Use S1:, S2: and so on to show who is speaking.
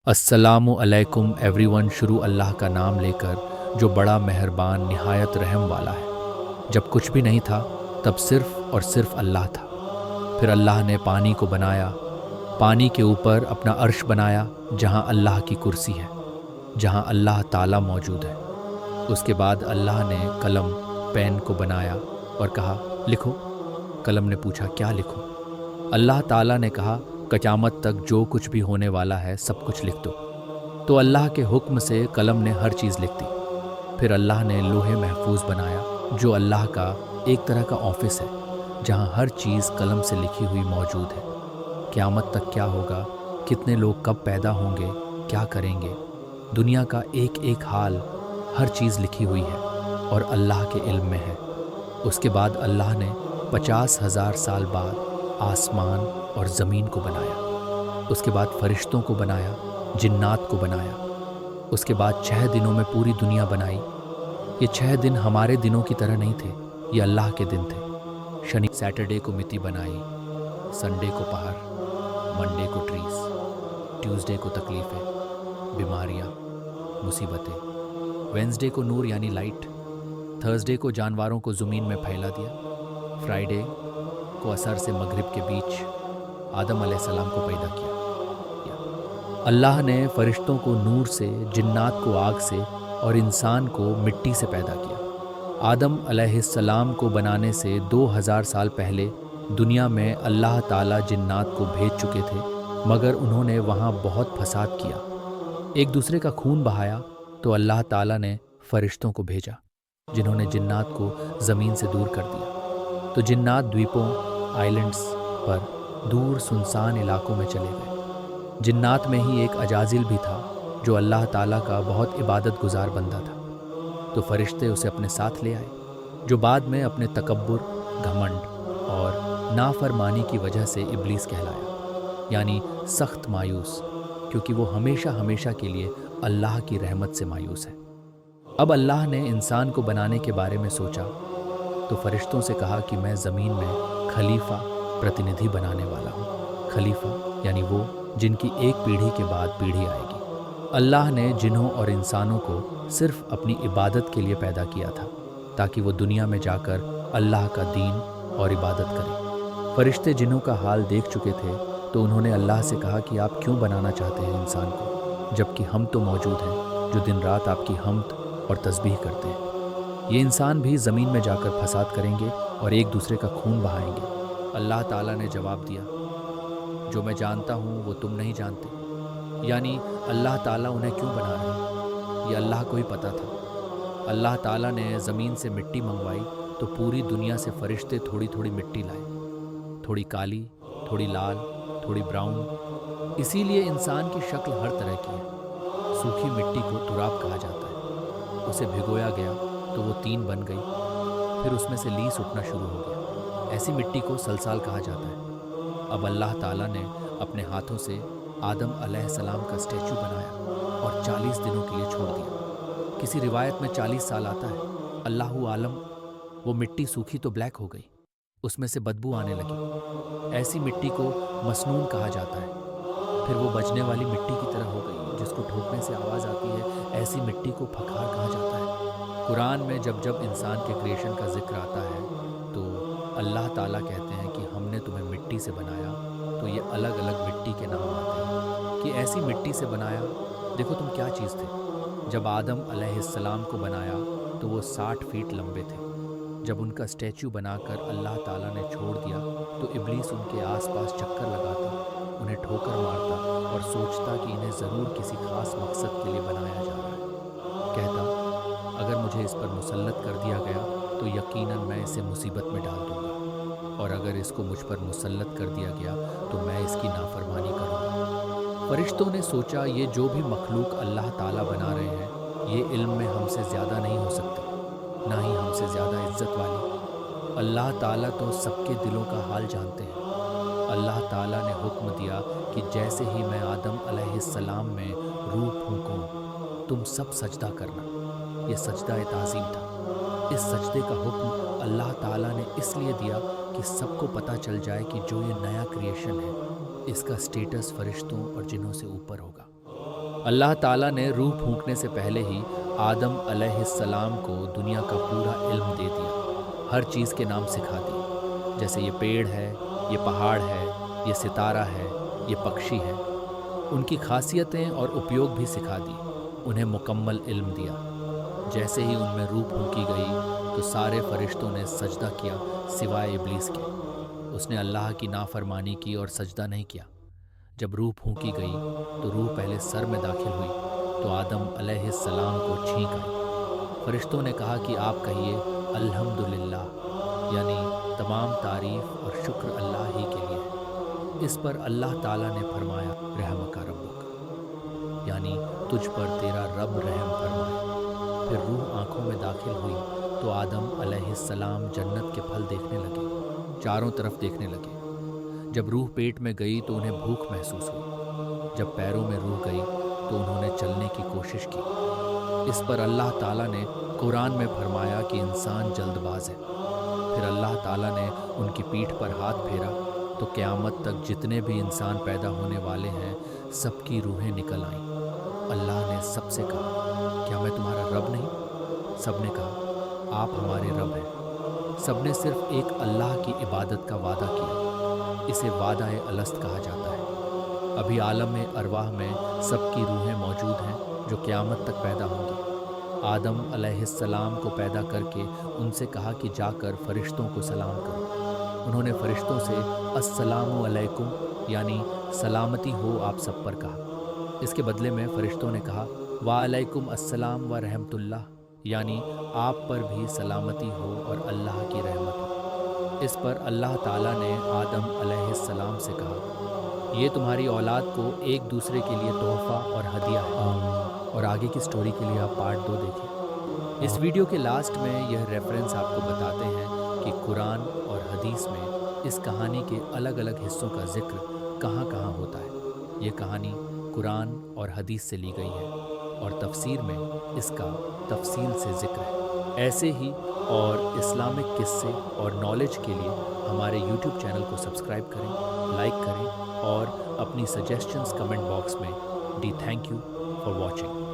S1: अस्सलामु अलैकुम एवरीवन। शुरू अल्लाह का नाम लेकर जो बड़ा मेहरबान निहायत रहम वाला है। जब कुछ भी नहीं था तब सिर्फ और सिर्फ अल्लाह था। फिर अल्लाह ने पानी को बनाया, पानी के ऊपर अपना अर्श बनाया जहाँ अल्लाह की कुर्सी है, जहाँ अल्लाह ताला मौजूद है। उसके बाद अल्लाह ने कलम पेन को बनाया और कहा लिखो। कलम ने पूछा क्या लिखूं? अल्लाह ताला ने कहा क़यामत तक जो कुछ भी होने वाला है सब कुछ लिख दो। तो अल्लाह के हुक्म से कलम ने हर चीज़ लिख दी। फिर अल्लाह ने लोहे महफूज बनाया जो अल्लाह का एक तरह का ऑफिस है, जहाँ हर चीज़ कलम से लिखी हुई मौजूद है। क़यामत तक क्या होगा, कितने लोग कब पैदा होंगे, क्या करेंगे, दुनिया का एक एक हाल, हर चीज़ लिखी हुई है और अल्लाह के इल्म में है। उसके बाद अल्लाह ने 50,000 साल बाद आसमान और ज़मीन को बनाया। उसके बाद फरिश्तों को बनाया, जिन्नात को बनाया। उसके बाद 6 दिनों में पूरी दुनिया बनाई। ये 6 दिन हमारे दिनों की तरह नहीं थे, ये अल्लाह के दिन थे। शनि सैटरडे को मिति बनाई, संडे को पहाड़, मंडे को ट्रीज, ट्यूसडे को तकलीफ़ें, बीमारियाँ, मुसीबतें, वेंसडे को नूर यानी लाइट, थर्सडे को जानवरों को ज़मीन में फैला दिया, फ्राइडे को असर से मगरिब के बीच आदम अलैहिस्सलाम को पैदा किया। अल्लाह ने फरिश्तों को नूर से, जिन्नात को आग से और इंसान को मिट्टी से पैदा किया। आदम अलैहिस्सलाम को बनाने से 2000 साल पहले दुनिया में अल्लाह ताला जिन्नात को भेज चुके थे, मगर उन्होंने वहाँ बहुत फसाद किया, एक दूसरे का खून बहाया। तो अल्लाह ताला ने फरिश्तों को भेजा जिन्होंने जिन्नात को ज़मीन से दूर कर दिया। तो जिन्नात द्वीपों, आइलैंड्स पर दूर सुनसान इलाकों में चले गए। जिन्नात में ही एक अजाजिल भी था जो अल्लाह ताला का बहुत इबादत गुजार बंदा था। तो फरिश्ते उसे अपने साथ ले आए, जो बाद में अपने तकब्बुर, घमंड और नाफरमानी की वजह से इब्लीस कहलाया, यानी सख्त मायूस, क्योंकि वो हमेशा हमेशा के लिए अल्लाह की रहमत से मायूस है। अब अल्लाह ने इंसान को बनाने के बारे में सोचा तो फरिश्तों से कहा कि मैं ज़मीन में खलीफा, प्रतिनिधि बनाने वाला हूँ। खलीफा यानी वो जिनकी एक पीढ़ी के बाद पीढ़ी आएगी। अल्लाह ने जिन्हों और इंसानों को सिर्फ अपनी इबादत के लिए पैदा किया था, ताकि वो दुनिया में जाकर अल्लाह का दीन और इबादत करें। फरिश्ते जिन्हों का हाल देख चुके थे तो उन्होंने अल्लाह से कहा कि आप क्यों बनाना चाहते हैं इंसान को, जबकि हम तो मौजूद हैं जो दिन रात आपकी हम्द और तस्बीह करते हैं। ये इंसान भी ज़मीन में जाकर फसाद करेंगे और एक दूसरे का खून बहाएंगे। अल्लाह ताला ने जवाब दिया, जो मैं जानता हूँ वो तुम नहीं जानते। यानी अल्लाह ताला उन्हें क्यों बना रहे हैं, ये अल्लाह को ही पता था। अल्लाह ताला ने ज़मीन से मिट्टी मंगवाई तो पूरी दुनिया से फरिश्ते थोड़ी थोड़ी मिट्टी लाए, थोड़ी काली, थोड़ी लाल, थोड़ी ब्राउन। इसीलिए इंसान की शक्ल हर तरह की है। सूखी मिट्टी को तुराब कहा जाता है। उसे भिगोया गया तो वो तीन बन गई, फिर उसमें से लीस उठना शुरू हो गया। ऐसी मिट्टी को सलसाल कहा जाता है। अब अल्लाह ताला ने अपने हाथों से आदम अलैहिस्सलाम का स्टैचू बनाया और 40 दिनों के लिए छोड़ दिया। किसी रिवायत में 40 साल आता है। अल्लाहु आलम, वो मिट्टी सूखी तो ब्लैक हो गई, उसमें से बदबू आने लगी। ऐसी मिट्टी को मसनून कहा जाता है। फिर वो बजने वाली मिट्टी की तरह हो गई, जिसको ठोकने से आवाज़ आती है। ऐसी मिट्टी को फखार कहा जाता है। कुरान में जब जब इंसान के क्रिएशन का जिक्र आता है तो अल्लाह ताला कहते हैं कि हमने तुम्हें मिट्टी से बनाया, तो ये अलग अलग मिट्टी के नाम आते हैं कि ऐसी मिट्टी से बनाया। देखो तुम क्या चीज़ थे। जब आदम अलैहिस्सलाम को बनाया तो वो 60 फीट लंबे थे। जब उनका स्टैचू बनाकर अल्लाह ताला ने छोड़ दिया तो इब्लीस उनके आसपास चक्कर लगाता, उन्हें ठोकर मारता और सोचता कि इन्हें ज़रूर किसी खास मकसद के लिए बनाया जा रहा है। कहता, अगर मुझे इस पर मुसल्लत कर दिया गया तो यकीनन मैं इसे मुसीबत में डाल दूंगा, और अगर इसको मुझ पर मुसल्लत कर दिया गया तो मैं इसकी नाफरमानी करूंगा। फरिश्तों ने सोचा, ये जो भी मखलूक अल्लाह ताला बना रहे हैं ये इल्म में हमसे ज़्यादा नहीं हो सकते, ना ही हमसे ज़्यादा इज्जत वाली। अल्लाह ताला तो सबके दिलों का हाल जानते हैं। अल्लाह ताला ने हुक्म दिया कि जैसे ही मैं आदम अलैहिस्सलाम में रूह फूंकूं तुम सब सजदा करना। ये सजदा ताज़ीम था। इस सजदे का हुक्म अल्लाह ताला ने इसलिए दिया कि सबको पता चल जाए कि जो ये नया क्रिएशन है इसका स्टेटस फरिश्तों और जिन्हों से ऊपर होगा। अल्लाह ताला ने रूह फूंकने से पहले ही आदम अलैहिस्सलाम को दुनिया का पूरा इल्म दे दिया, हर चीज़ के नाम सिखा दिए। जैसे ये पेड़ है, ये पहाड़ है, ये सितारा है, ये पक्षी है, उनकी खासियतें और उपयोग भी सिखा दी, उन्हें मुकम्मल इल्म दिया। जैसे ही उनमें रूह फूंकी गई तो सारे फरिश्तों ने सजदा किया सिवाय इब्लीस के। उसने अल्लाह की नाफरमानी की और सजदा नहीं किया। जब रूह फूंकी गई तो रूह पहले सर में दाखिल हुई तो आदम अलैहिस्सलाम को छींक आई। फरिश्तों ने कहा कि आप कहिए अल्हम्दुलिल्लाह, यानी तमाम तारीफ़ और शुक्र अल्लाह ही के लिए है। इस पर अल्लाह ताला ने फरमाया रहमका रब्बुक, यानी तुझ पर तेरा रब रहम फरमाए। फिर रूह आंखों में दाखिल हुई तो आदम अलैहिस्सलाम जन्नत के फल देखने लगे, चारों तरफ देखने लगे। जब रूह पेट में गई तो उन्हें भूख महसूस हुई। जब पैरों में रूह गई तो उन्होंने चलने की कोशिश की। इस पर अल्लाह ताला ने कुरान में फरमाया कि इंसान जल्दबाज है। फिर अल्लाह ताला ने उनकी पीठ पर हाथ फेरा तो क़यामत तक जितने भी इंसान पैदा होने वाले हैं सबकी रूहें निकल आईं। अल्लाह ने सबसे कहा, क्या मैं तुम्हारा रब नहीं? सब ने कहा, आप हमारे रब हैं। सब ने सिर्फ एक अल्लाह की इबादत का वादा किया। इसे वादा-ए अलस्त कहा जाता है। अभी आलम अरवाह में सबकी रूहें मौजूद हैं जो क़यामत तक पैदा होंगी। आदम अलैहिस्सलाम को पैदा करके उनसे कहा कि जाकर फरिश्तों को सलाम करो। उन्होंने फरिश्तों से अस्सलामु अलैकुम, यानी सलामती हो आप सब पर कहा। इसके बदले में फरिश्तों ने कहा वालैकुम अस्सलाम व रहमतुल्लाह, यानी आप पर भी सलामती हो और अल्लाह की रहमत हो। इस पर अल्लाह ताला ने आदम अलैहिस्सलाम से कहा, ये तुम्हारी औलाद को एक दूसरे के लिए तोहफ़ा और हदिया है। और आगे की स्टोरी के लिए आप पार्ट 2 देखिए। इस वीडियो के लास्ट में यह रेफरेंस आपको बताते हैं कि कुरान और हदीस में इस कहानी के अलग अलग हिस्सों का जिक्र कहाँ कहाँ होता है। ये कहानी कुरान और हदीस से ली गई है और तफसीर में इसका तफसील से जिक्र है। ऐसे ही और इस्लामिक किस्से और नॉलेज के लिए हमारे यूट्यूब चैनल को सब्सक्राइब करें, लाइक करें और अपनी सजेशंस कमेंट बॉक्स में दी। Thank you for watching.